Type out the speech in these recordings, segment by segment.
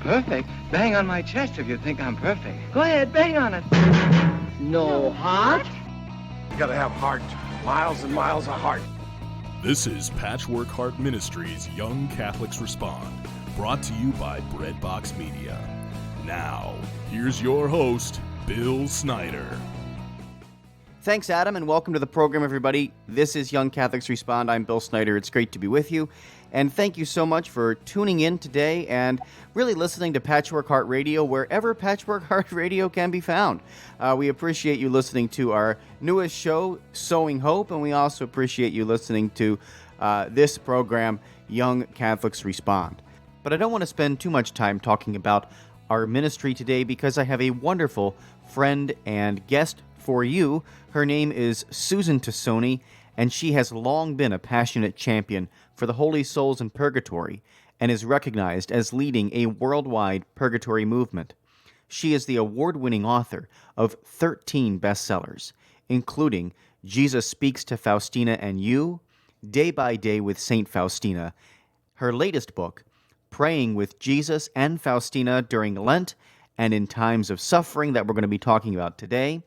Perfect? Bang on my chest if you think I'm perfect. Go ahead, bang on it. No heart? You gotta have heart. Miles and miles of heart. This is Patchwork Heart Ministries' Young Catholics Respond, brought to you by Breadbox Media. Now, here's your host, Bill Snyder. Thanks, Adam, and welcome to the program, everybody. This is Young Catholics Respond. I'm Bill Snyder. It's great to be with you. And thank you so much for tuning in today and really listening to Patchwork Heart Radio wherever Patchwork Heart Radio can be found. We appreciate you listening to our newest show, Sowing Hope, and we also appreciate you listening to this program, Young Catholics Respond. But I don't want to spend too much time talking about our ministry today because I have a wonderful friend and guest for you. Her name is Susan Tassone, and she has long been a passionate champion for the Holy Souls in Purgatory and is recognized as leading a worldwide purgatory movement. She is the award-winning author of 13 bestsellers, including Jesus Speaks to Faustina and You, Day by Day with Saint Faustina, her latest book, Praying with Jesus and Faustina During Lent and in Times of Suffering, that we're going to be talking about today.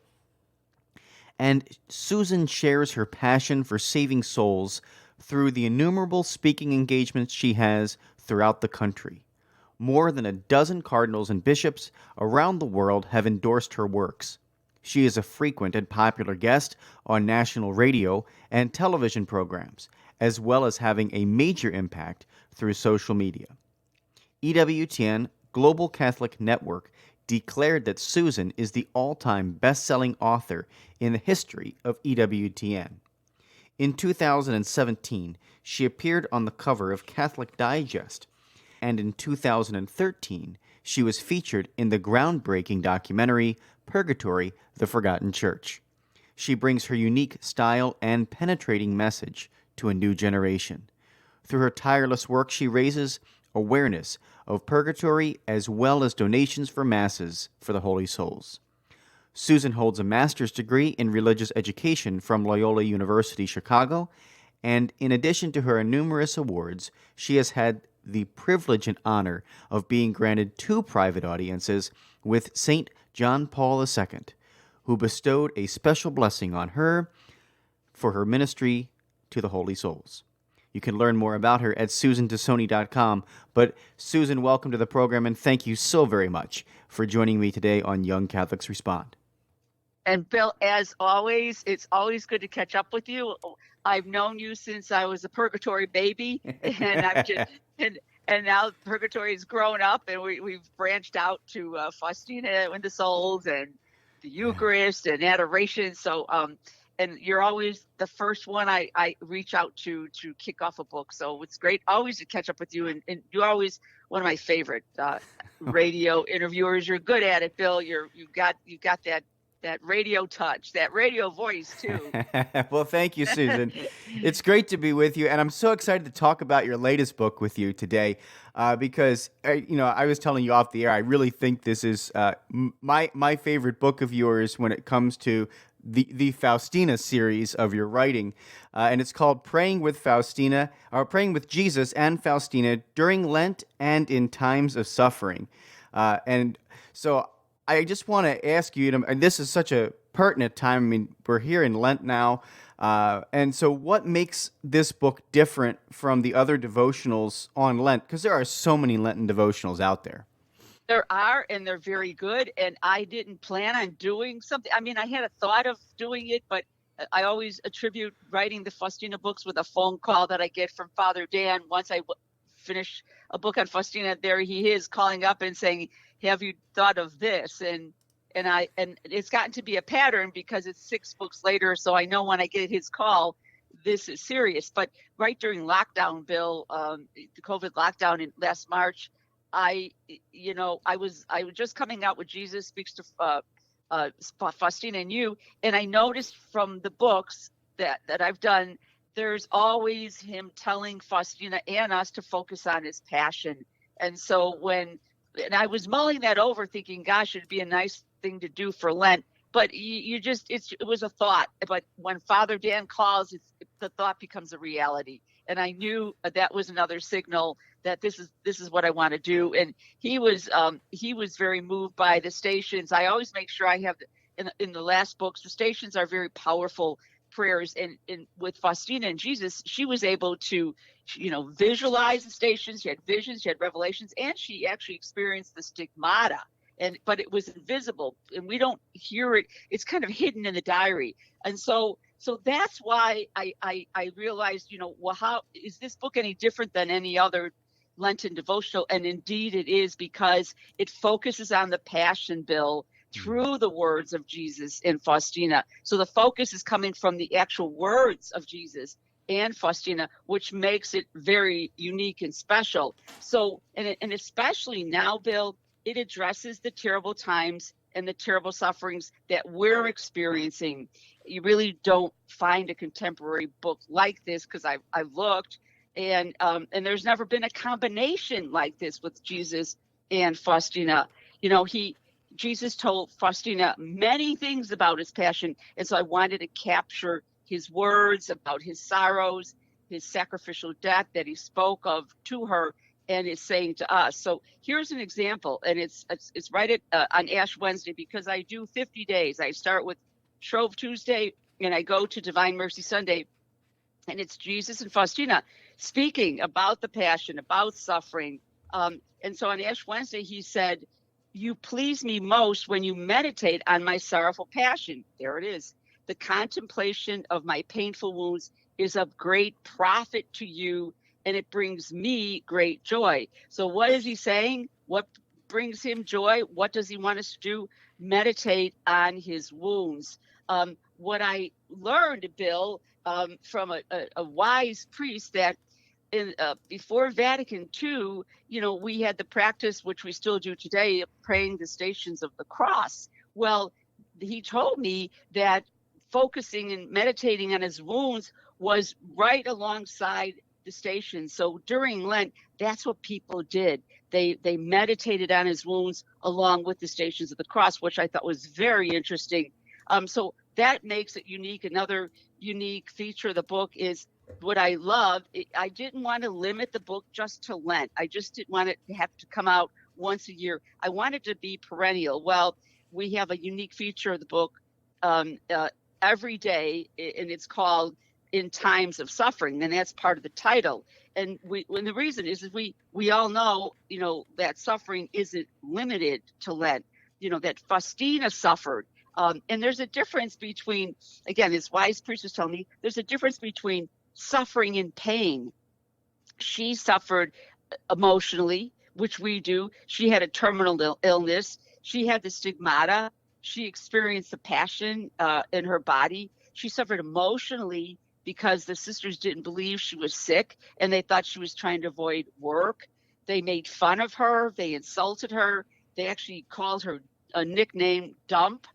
And Susan shares her passion for saving souls through the innumerable speaking engagements she has throughout the country. More than a dozen cardinals and bishops around the world have endorsed her works. She is a frequent and popular guest on national radio and television programs, as well as having a major impact through social media. EWTN Global Catholic Network declared that Susan is the all-time best-selling author in the history of EWTN. In 2017, she appeared on the cover of Catholic Digest, and in 2013, she was featured in the groundbreaking documentary Purgatory, The Forgotten Church. She brings her unique style and penetrating message to a new generation. Through her tireless work, she raises awareness of purgatory as well as donations for masses for the Holy Souls. Susan holds a master's degree in religious education from Loyola University, Chicago, and in addition to her numerous awards, she has had the privilege and honor of being granted 2 private audiences with St. John Paul II, who bestowed a special blessing on her for her ministry to the Holy Souls. You can learn more about her at susantassone.com. But Susan, welcome to the program, and thank you so very much for joining me today on Young Catholics Respond. And Bill, as always, it's always good to catch up with you. I've known you since I was a purgatory baby, and I've just and now purgatory has grown up, and we've branched out to Faustina and the Souls and the Eucharist and adoration. So and you're always the first one I reach out to kick off a book. So it's great always to catch up with you. And you're always one of my favorite radio interviewers. You're good at it, Bill. You've got that radio touch, that radio voice too. Well, thank you, Susan. It's great to be with you. And I'm so excited to talk about your latest book with you today because, I was telling you off the air, I really think this is my favorite book of yours when it comes to the Faustina series of your writing, and it's called Praying with Jesus and Faustina During Lent and in Times of Suffering. And so I just want to ask you, and this is such a pertinent time. I mean, we're here in Lent now, and so what makes this book different from the other devotionals on Lent? Because there are so many Lenten devotionals out there. There are, and they're very good. And I didn't plan on doing something. I mean, I had a thought of doing it, but I always attribute writing the Faustina books with a phone call that I get from Father Dan. Once I finish a book on Faustina, there he is calling up and saying, "Have you thought of this?" And it's gotten to be a pattern because it's 6 books later. So I know when I get his call, this is serious. But right during lockdown, Bill, the COVID lockdown in last March, I was just coming out with Jesus Speaks to Faustina and You, and I noticed from the books that I've done, there's always him telling Faustina and us to focus on his passion. And so and I was mulling that over, thinking, gosh, it'd be a nice thing to do for Lent. But it was a thought. But when Father Dan calls, the thought becomes a reality. And I knew that was another signal that this is what I want to do. And he was very moved by the stations. I always make sure I have in the last books, the stations are very powerful prayers. And with Faustina and Jesus, she was able to, visualize the stations. She had visions, she had revelations, and she actually experienced the stigmata. But it was invisible, and we don't hear it. It's kind of hidden in the diary. And so that's why I realized, well, how is this book any different than any other Lenten devotional? And indeed it is, because it focuses on the Passion, Bill, through the words of Jesus and Faustina. So the focus is coming from the actual words of Jesus and Faustina, which makes it very unique and special. So, and especially now, Bill, it addresses the terrible times and the terrible sufferings that we're experiencing. You really don't find a contemporary book like this, because I've looked, and there's never been a combination like this with Jesus and Faustina. Jesus told Faustina many things about his passion, and so I wanted to capture his words about his sorrows, his sacrificial death that he spoke of to her and is saying to us. So here's an example, and it's right on Ash Wednesday, because I do 50 days. I start with Shrove Tuesday and I go to Divine Mercy Sunday, and it's Jesus and Faustina speaking about the Passion, about suffering. And so on Ash Wednesday, he said, "You please me most when you meditate on my sorrowful passion." There it is. "The contemplation of my painful wounds is of great profit to you, and it brings me great joy." So what is he saying? What brings him joy? What does he want us to do? Meditate on his wounds. What I learned, Bill, from a wise priest, that before Vatican II, we had the practice, which we still do today, of praying the Stations of the Cross. Well, he told me that focusing and meditating on his wounds was right alongside the stations. So during Lent, that's what people did. They meditated on his wounds along with the Stations of the Cross, which I thought was very interesting. So that makes it unique. Another unique feature of the book is what I love. I didn't want to limit the book just to Lent. I just didn't want it to have to come out once a year. I wanted to be perennial. Well, we have a unique feature of the book every day, and it's called In Times of Suffering, and that's part of the title. And the reason is we all know, that suffering isn't limited to Lent. That Faustina suffered. And there's a difference between, again, this wise priest was telling me, there's a difference between suffering and pain. She suffered emotionally, which we do. She had a terminal illness. She had the stigmata. She experienced the passion in her body. She suffered emotionally because the sisters didn't believe she was sick, and they thought she was trying to avoid work. They made fun of her. They insulted her. They actually called her a nickname, Dump.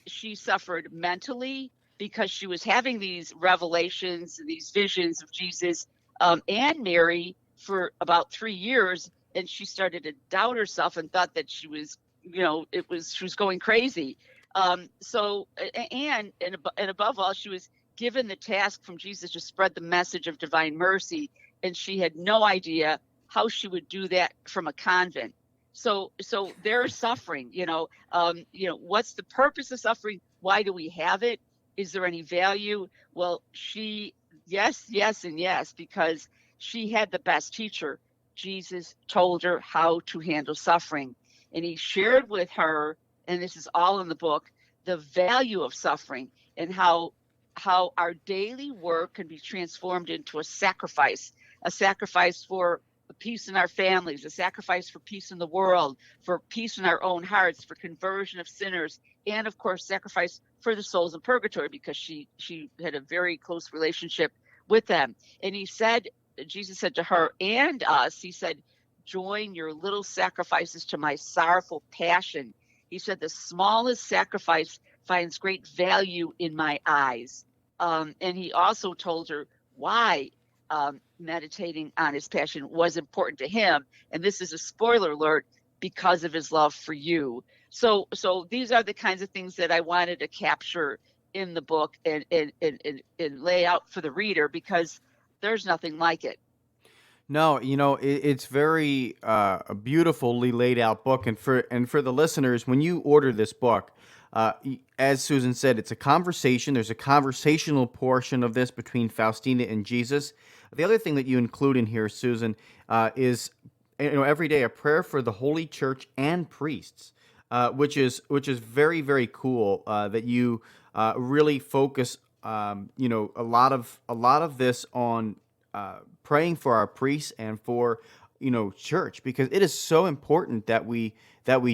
She suffered mentally because she was having these revelations, these visions of Jesus and Mary for about 3 years, and she started to doubt herself and thought that she was, she was going crazy. And above all, she was given the task from Jesus to spread the message of divine mercy, and she had no idea how she would do that from a convent. So they're suffering, what's the purpose of suffering? Why do we have it? Is there any value? Well, yes, and yes, because she had the best teacher. Jesus told her how to handle suffering, and he shared with her, and this is all in the book, the value of suffering and how our daily work can be transformed into a sacrifice for peace in our families, a sacrifice for peace in the world, for peace in our own hearts, for conversion of sinners, and of course, sacrifice for the souls in purgatory, because she had a very close relationship with them. And Jesus said to her and us, he said, "Join your little sacrifices to my sorrowful passion." He said, "The smallest sacrifice finds great value in my eyes." And he also told her why meditating on his passion was important to him. And this is a spoiler alert, because of his love for you. So these are the kinds of things that I wanted to capture in the book and lay out for the reader, because there's nothing like it. No, it's very a beautifully laid out book, and for the listeners, when you order this book, as Susan said, it's a conversation. There's a conversational portion of this between Faustina and Jesus. The other thing that you include in here, Susan, is every day a prayer for the Holy Church and priests, which is very, very cool. That you really focus, a lot of this on praying for our priests and for church, because it is so important that we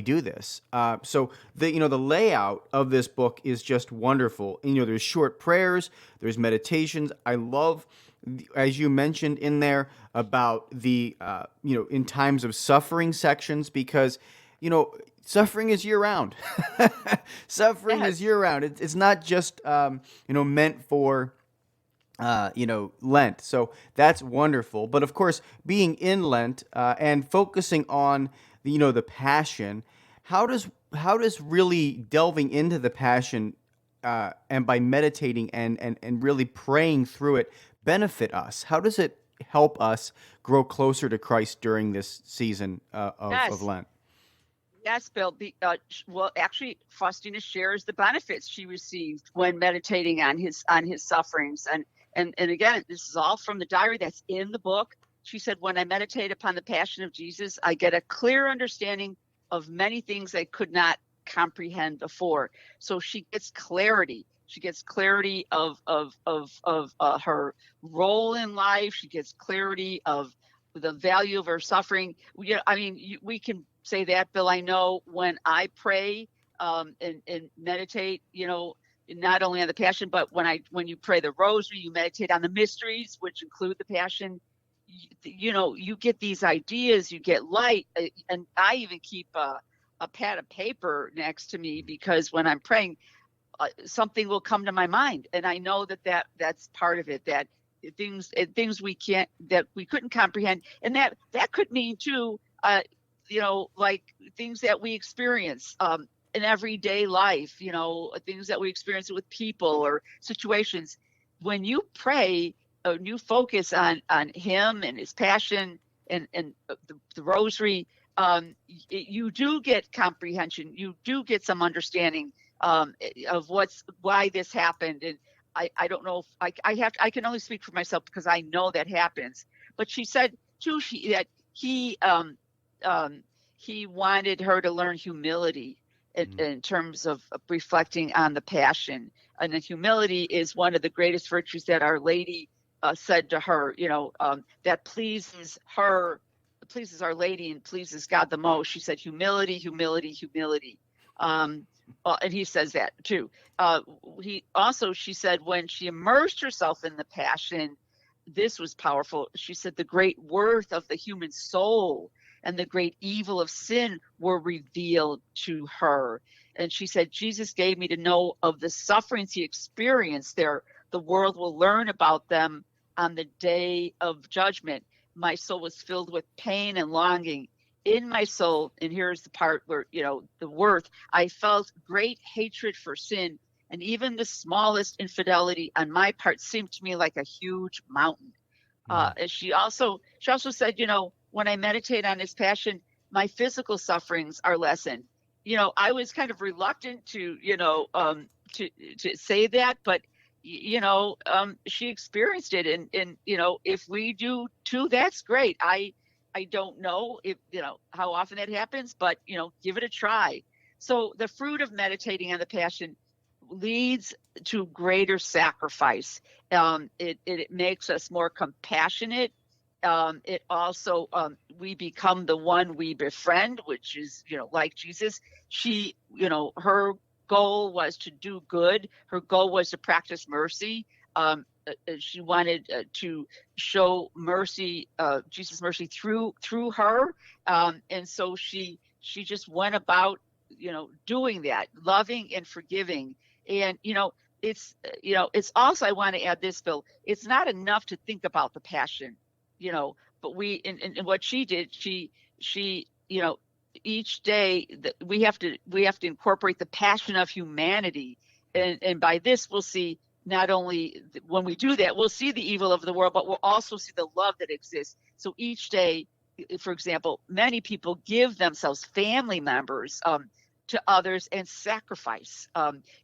do this. So the layout of this book is just wonderful. There's short prayers, there's meditations. I love, as you mentioned in there, about the in times of suffering sections, because suffering is year round. Suffering is year round. It's not just meant for Lent. So that's wonderful. But of course, being in Lent and focusing on the Passion, how does really delving into the Passion and by meditating and really praying through it benefit us? How does it help us grow closer to Christ during this season of Lent? Yes, Bill. Well, actually, Faustina shares the benefits she received when meditating on his sufferings. And again, this is all from the diary that's in the book. She said, when I meditate upon the Passion of Jesus, I get a clear understanding of many things I could not comprehend before. So she gets clarity. She gets clarity of her role in life. She gets clarity of the value of her suffering. We can say that, Bill. I know when I pray and meditate, not only on the Passion, but when you pray the Rosary, you meditate on the mysteries, which include the Passion. You get these ideas, you get light, and I even keep a pad of paper next to me, because when I'm praying, something will come to my mind, and I know that's part of it. That things we couldn't comprehend, and that could mean too, like things that we experience in everyday life, things that we experience with people or situations. When you pray, you focus on him and his Passion and the Rosary, you do get comprehension. You do get some understanding of why this happened. And I don't know if I can only speak for myself, because I know that happens. But she said too, that he wanted her to learn humility in terms of reflecting on the Passion. And the humility is one of the greatest virtues that Our Lady said to her, that pleases Our Lady and pleases God the most. She said, humility, humility, humility. And he says that too. She said, when she immersed herself in the Passion, this was powerful. She said, the great worth of the human soul and the great evil of sin were revealed to her. And she said, Jesus gave me to know of the sufferings he experienced there. The world will learn about them on the day of judgment. My soul was filled with pain and longing. In my soul, and here's the part where, the worth, I felt great hatred for sin, and even the smallest infidelity on my part seemed to me like a huge mountain. And she also said, when I meditate on his Passion, my physical sufferings are lessened. I was kind of reluctant to say that, but she experienced it, and if we do too, that's great. I don't know if how often that happens, but give it a try. So the fruit of meditating on the Passion leads to greater sacrifice. It makes us more compassionate. It also, we become the one we befriend, which is, like Jesus. She, her goal was to do good. Her goal was to practice mercy. She wanted to show mercy, Jesus' mercy through her. And so she just went about, doing that, loving and forgiving. And, it's also, I want to add this, Bill, it's not enough to think about the Passion, but and what she did, she each day that we have to incorporate the Passion of humanity. And by this, we'll see not only when we do that, we'll see the evil of the world, but we'll also see the love that exists. So each day, for example, many people give themselves, family members, to others and sacrifice.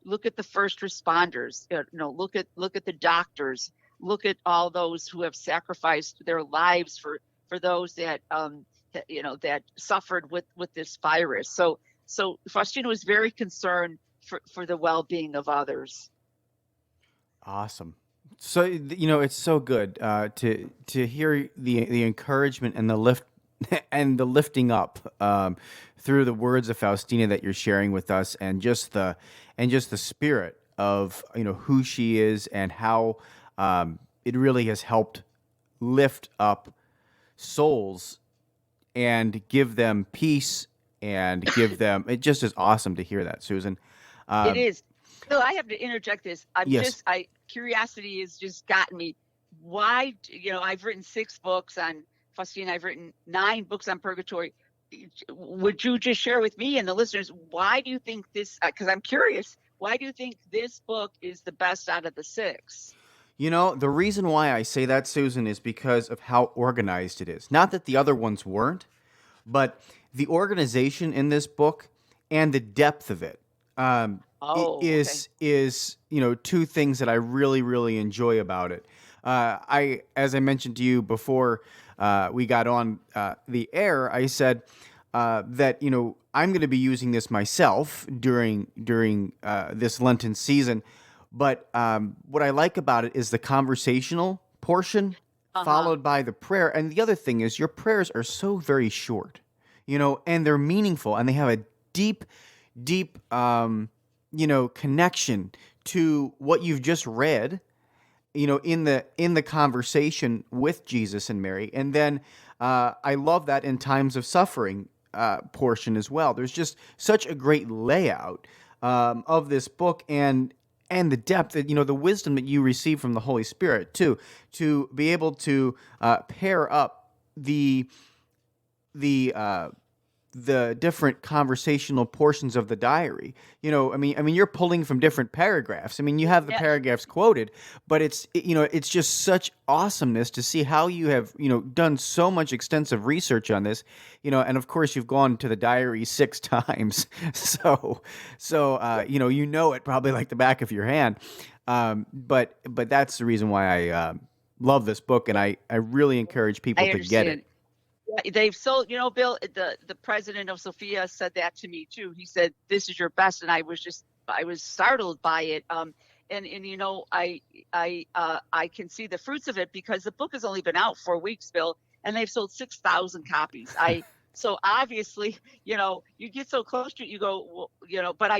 Look at the first responders. Look at the doctors. Look at all those who have sacrificed their lives for those that that suffered with this virus. So Faustina was very concerned for the well-being of others. Awesome. So it's so good to hear the encouragement and the lifting up through the words of Faustina that you're sharing with us, and just the spirit of who she is, and how it really has helped lift up souls and give them peace and give them. It just is awesome to hear that, Susan. It is. So I have to interject this. Yes. Curiosity has just gotten me. Why? I've written 6 books on Faustina. I've written 9 books on purgatory. Would you just share with me and the listeners, why do you think this? Because I'm curious. Why do you think this book is the best out of the 6? The reason why I say that, Susan, is because of how organized it is. Not that the other ones weren't, but the organization in this book and the depth of it is 2 things that I really, really enjoy about it. As I mentioned to you before we got on the air, I said that I'm going to be using this myself during this Lenten season. But what I like about it is the conversational portion followed by the prayer. And the other thing is your prayers are so very short, and they're meaningful, and they have a deep, connection to what you've just read, in the conversation with Jesus and Mary. And then I love that in times of suffering portion as well. There's just such a great layout of this book, and the depth, the wisdom that you receive from the Holy Spirit too, to be able to pair up the different conversational portions of the diary. You're pulling from different paragraphs. You have the paragraphs quoted, but it's just such awesomeness to see how you have, done so much extensive research on this, and of course you've gone to the diary 6 times. So it probably like the back of your hand. But that's the reason why I love this book, and I really encourage people to get it. They've sold, Bill, the president of Sophia said that to me too. He said, "This is your best." And I was startled by it. I can see the fruits of it because the book has only been out 4 weeks, Bill, and they've sold 6,000 copies. So obviously, you get so close to it, you go, well, but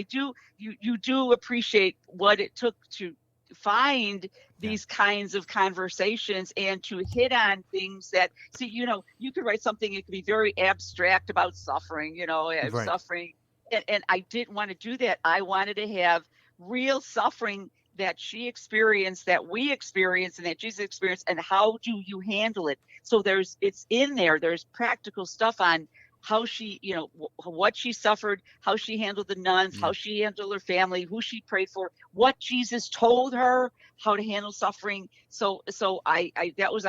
you do appreciate what it took to find these kinds of conversations and to hit on things that, you could write something, it could be very abstract about suffering, Right. suffering. And I didn't want to do that. I wanted to have real suffering that she experienced, that we experienced, and that Jesus experienced, and how do you handle it? So it's in there. There's practical stuff on how she, what she suffered, how she handled the nuns, how she handled her family, who she prayed for, what Jesus told her, how to handle suffering. So that was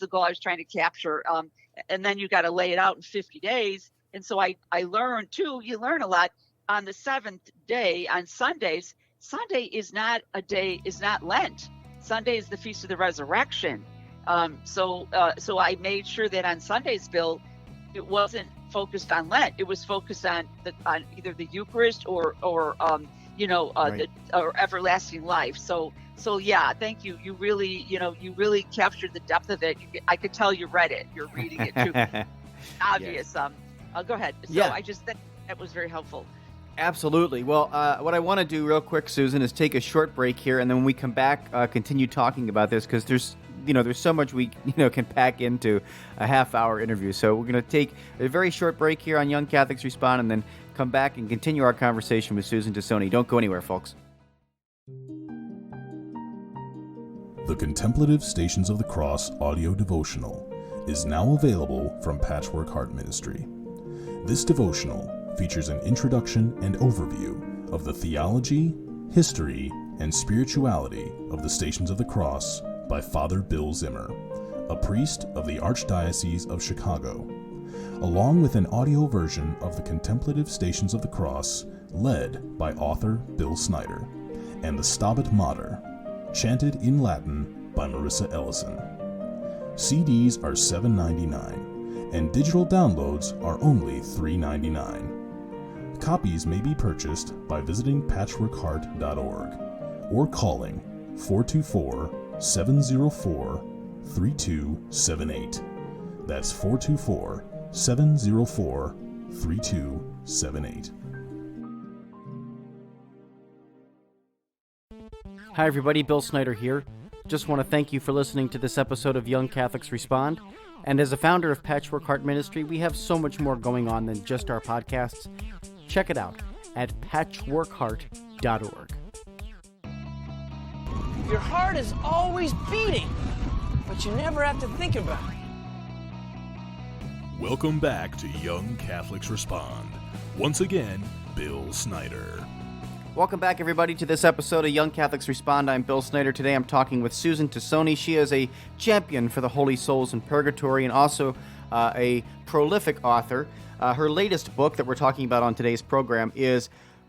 the goal I was trying to capture. And then you got to lay it out in 50 days. And so I learned too, you learn a lot on the 7th day on Sundays. Sunday is not Lent. Sunday is the Feast of the Resurrection. So I made sure that on Sundays, Bill, it wasn't focused on Lent. It was focused on either the Eucharist or Right. or everlasting life. So yeah, thank you. You really captured the depth of it. I could tell you read it. You're reading it too. Obvious. Yes. Go ahead. So Yeah. I just think that was very helpful. Absolutely. Well, what I want to do real quick, Susan, is take a short break here, and then when we come back, continue talking about this, because there's so much we can pack into a half-hour interview. So we're going to take a very short break here on Young Catholics Respond, and then come back and continue our conversation with Susan Tassone. Don't go anywhere, folks. The Contemplative Stations of the Cross audio devotional is now available from Patchwork Heart Ministry. This devotional features an introduction and overview of the theology, history, and Spirituality of the Stations of the Cross by Father Bill Zimmer, a priest of the Archdiocese of Chicago, along with an audio version of the Contemplative Stations of the Cross led by author Bill Snyder, and the Stabat Mater, chanted in Latin by Marissa Ellison. CDs are $7.99, and digital downloads are only $3.99. Copies may be purchased by visiting patchworkheart.org or calling 424-704-3278. That's 424-704-3278. Hi, everybody. Bill Snyder here. Just want to thank you for listening to this episode of Young Catholics Respond. And as a founder of Patchwork Heart Ministry, we have so much more going on than just our podcasts. Check it out at patchworkheart.org. Your heart is always beating, but you never have to think about it. Welcome back to Young Catholics Respond. Once again, Bill Snyder. Welcome back, everybody, to this episode of Young Catholics Respond. I'm Bill Snyder. Today I'm talking with Susan Tassone. She is a champion for the Holy Souls in Purgatory and also a prolific author. Her latest book that we're talking about on today's program is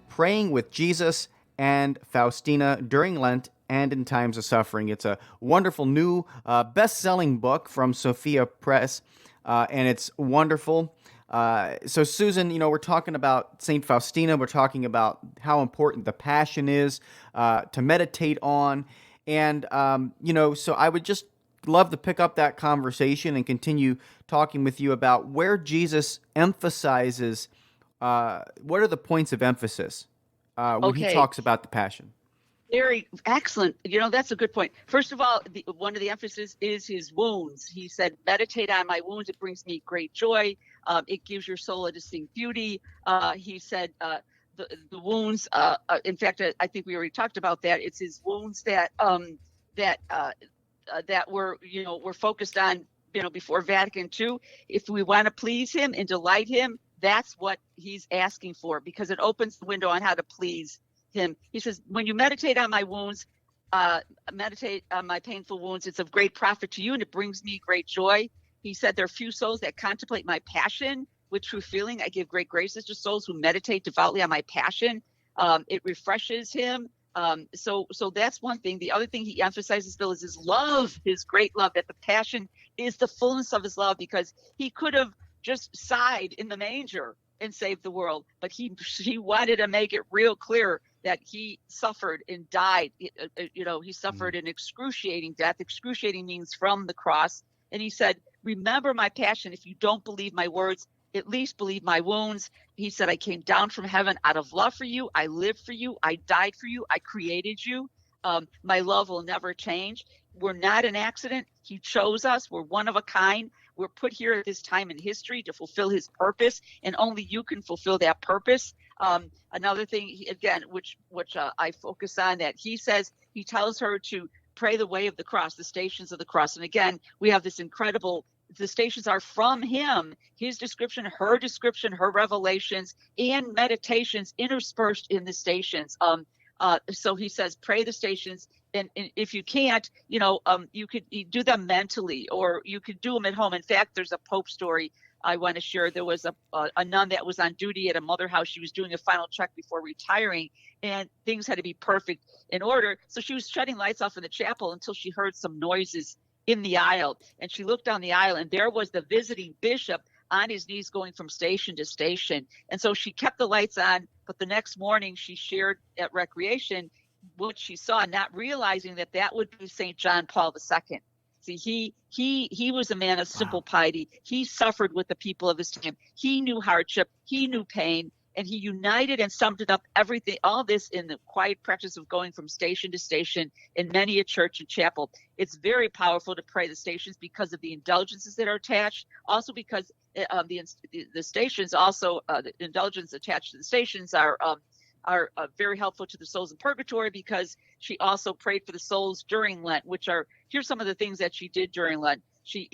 Praying with Jesus and Faustina During Lent and in Times of Suffering. It's a wonderful new best-selling book from Sophia Press, and it's wonderful. So Susan, we're talking about St. Faustina. We're talking about how important the Passion is to meditate on. And, so I would just love to pick up that conversation and continue talking with you about where Jesus emphasizes, what are the points of emphasis when he talks about the Passion? Very excellent. That's a good point. First of all, one of the emphasis is his wounds. He said, meditate on my wounds. It brings me great joy. It gives your soul a distinct beauty. He said the wounds, in fact, I think we already talked about that. It's his wounds that were focused on, before Vatican II. If we want to please him and delight him, that's what he's asking for, because it opens the window on how to please him. He says, when you meditate on my wounds, meditate on my painful wounds, it's of great profit to you and it brings me great joy. He said, there are few souls that contemplate my passion with true feeling. I give great graces to souls who meditate devoutly on my passion. It refreshes him. So that's one thing. The other thing he emphasizes, Bill, is his love, his great love, that the Passion is the fullness of his love, because he could have just sighed in the manger and saved the world, but he wanted to make it real clear that he suffered and died. He suffered an excruciating death. Excruciating means from the cross. And he said, remember my passion. If you don't believe my words, at least believe my wounds. He said, I came down from heaven out of love for you. I lived for you. I died for you. I created you. My love will never change. We're not an accident. He chose us. We're one of a kind. We're put here at this time in history to fulfill his purpose, and only you can fulfill that purpose. Another thing, again, which I focus on, that he says, he tells her to pray the way of the cross, the stations of the cross. And again, we have this incredible, the stations are from him, his description, her revelations, and meditations interspersed in the stations. So he says, pray the stations. And if you can't, you could do them mentally, or you could do them at home. In fact, there's a Pope story I want to share. There was a nun that was on duty at a mother house. She was doing a final check before retiring, and things had to be perfect in order. So she was shutting lights off in the chapel until she heard some noises in the aisle. And she looked down the aisle, and there was the visiting bishop on his knees going from station to station. And so she kept the lights on, but the next morning she shared at recreation what she saw, not realizing that would be St. John Paul II. See, he was a man of simple piety. He suffered with the people of his time. He knew hardship. He knew pain. And he united and summed it up, everything, all this in the quiet practice of going from station to station in many a church and chapel. It's very powerful to pray the stations because of the indulgences that are attached. Also because the stations, also the indulgences attached to the stations are very helpful to the souls in purgatory, because she also prayed for the souls during Lent, here's some of the things that she did during Lent. She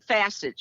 fasted.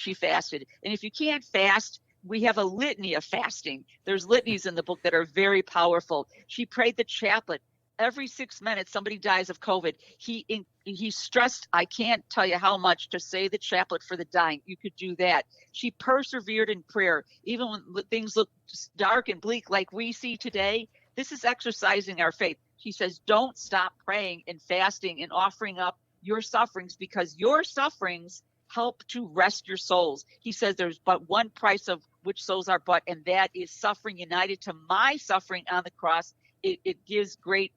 And if you can't fast, we have a litany of fasting. There's litanies in the book that are very powerful. She prayed the chaplet every 6 minutes somebody dies of COVID. He stressed, I can't tell you how much, to say the chaplet for the dying. You could do that. She persevered in prayer, even when things look dark and bleak like we see today. This is exercising our faith. She says, don't stop praying and fasting and offering up your sufferings, because your sufferings help to rest your souls. He says there's but one price of which souls are bought, and that is suffering united to my suffering on the cross. It gives great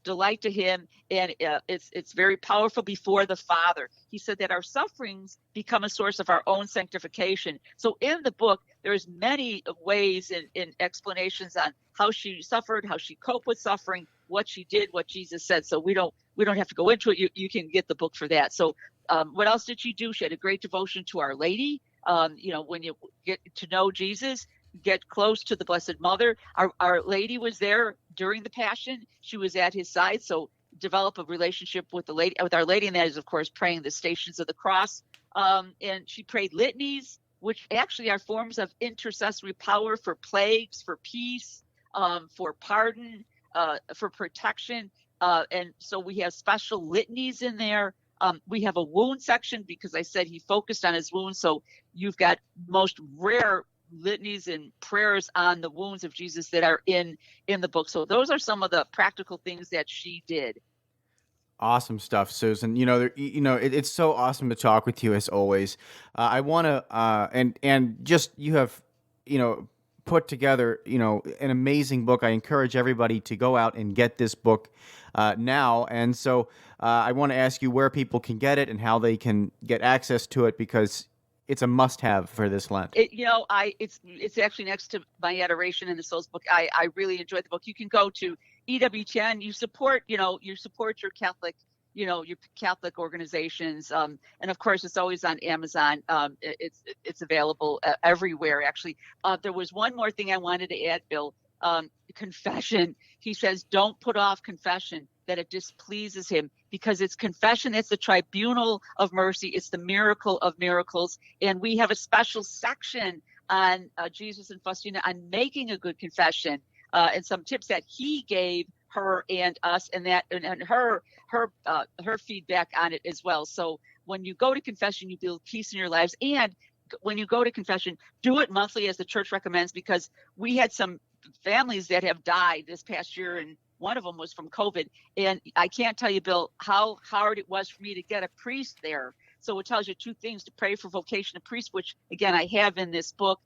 delight to him, and it's very powerful before the Father. He said that our sufferings become a source of our own sanctification. So in the book, there's many ways and explanations on how she suffered, how she coped with suffering, what she did, what Jesus said. So we don't have to go into it. You can get the book for that. So what else did she do? She had a great devotion to Our Lady. When you get to know Jesus, get close to the Blessed Mother. Our Lady was there during the Passion. She was at his side. So develop a relationship with Our Lady, and that is, of course, praying the Stations of the Cross. And she prayed litanies, which actually are forms of intercessory power for plagues, for peace, for pardon, for protection. And so we have special litanies in there. We have a wound section, because I said he focused on his wounds. So you've got most rare litanies and prayers on the wounds of Jesus that are in the book. So those are some of the practical things that she did. Awesome stuff, Susan. It's so awesome to talk with you as always. I want to, and just you have, put together, an amazing book. I encourage everybody to go out and get this book now. And so I want to ask you where people can get it and how they can get access to it, because it's a must-have for this Lent. It's actually next to my Adoration in the Souls book. I really enjoyed the book. You can go to EWTN. You support your Catholic, your Catholic organizations, and of course it's always on Amazon. It's available everywhere. Actually, there was one more thing I wanted to add, Bill. Confession. He says, don't put off confession, that it displeases him, because it's confession. It's the tribunal of mercy. It's the miracle of miracles. And we have a special section on Jesus and Faustina on making a good confession, and some tips that he gave her and us, and her feedback on it as well. So when you go to confession, you build peace in your lives. And when you go to confession, do it monthly as the church recommends, because we had some families that have died this past year, and one of them was from COVID. And I can't tell you, Bill, how hard it was for me to get a priest there. So it tells you two things: to pray for vocation of priest, which again I have in this book,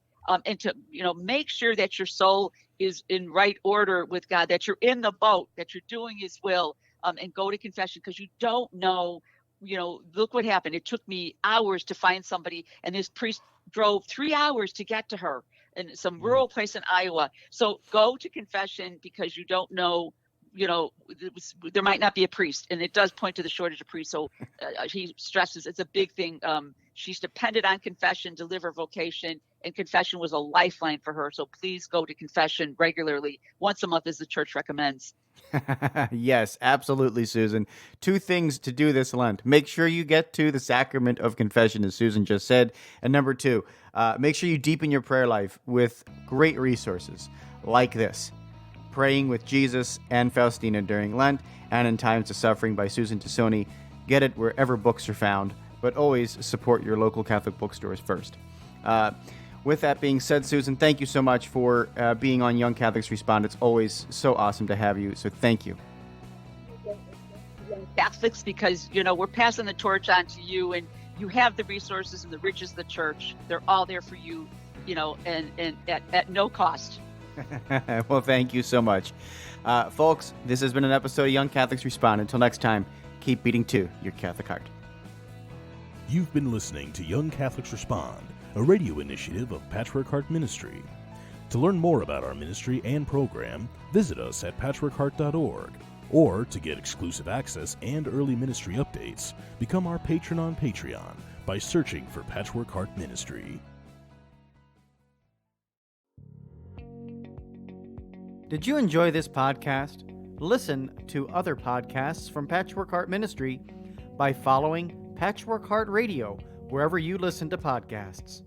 and to make sure that your soul is in right order with God, that you're in the boat, that you're doing His will, and go to confession, because you don't know. Look what happened. It took me hours to find somebody, and this priest drove 3 hours to get to her in some rural place in Iowa. So go to confession, because you don't know, there might not be a priest, and it does point to the shortage of priests. So he stresses it's a big thing. She's dependent on confession, deliver vocation, and confession was a lifeline for her. So please go to confession regularly, once a month as the church recommends. Yes, absolutely, Susan. Two things to do this Lent. Make sure you get to the sacrament of confession, as Susan just said. And number two, make sure you deepen your prayer life with great resources like this: Praying with Jesus and Faustina during Lent, and in Times of Suffering by Susan Tassone. Get it wherever books are found, but always support your local Catholic bookstores first. With that being said, Susan, thank you so much for being on Young Catholics Respond. It's always so awesome to have you, so thank you. Catholics, because, we're passing the torch on to you, and you have the resources and the riches of the church. They're all there for you, and at no cost. Well, thank you so much. Folks, this has been an episode of Young Catholics Respond. Until next time, keep beating to your Catholic heart. You've been listening to Young Catholics Respond, a radio initiative of Patchwork Heart Ministry. To learn more about our ministry and program, visit us at patchworkheart.org. Or to get exclusive access and early ministry updates, become our patron on Patreon by searching for Patchwork Heart Ministry. Did you enjoy this podcast? Listen to other podcasts from Patchwork Heart Ministry by following Patchwork Heart Radio wherever you listen to podcasts.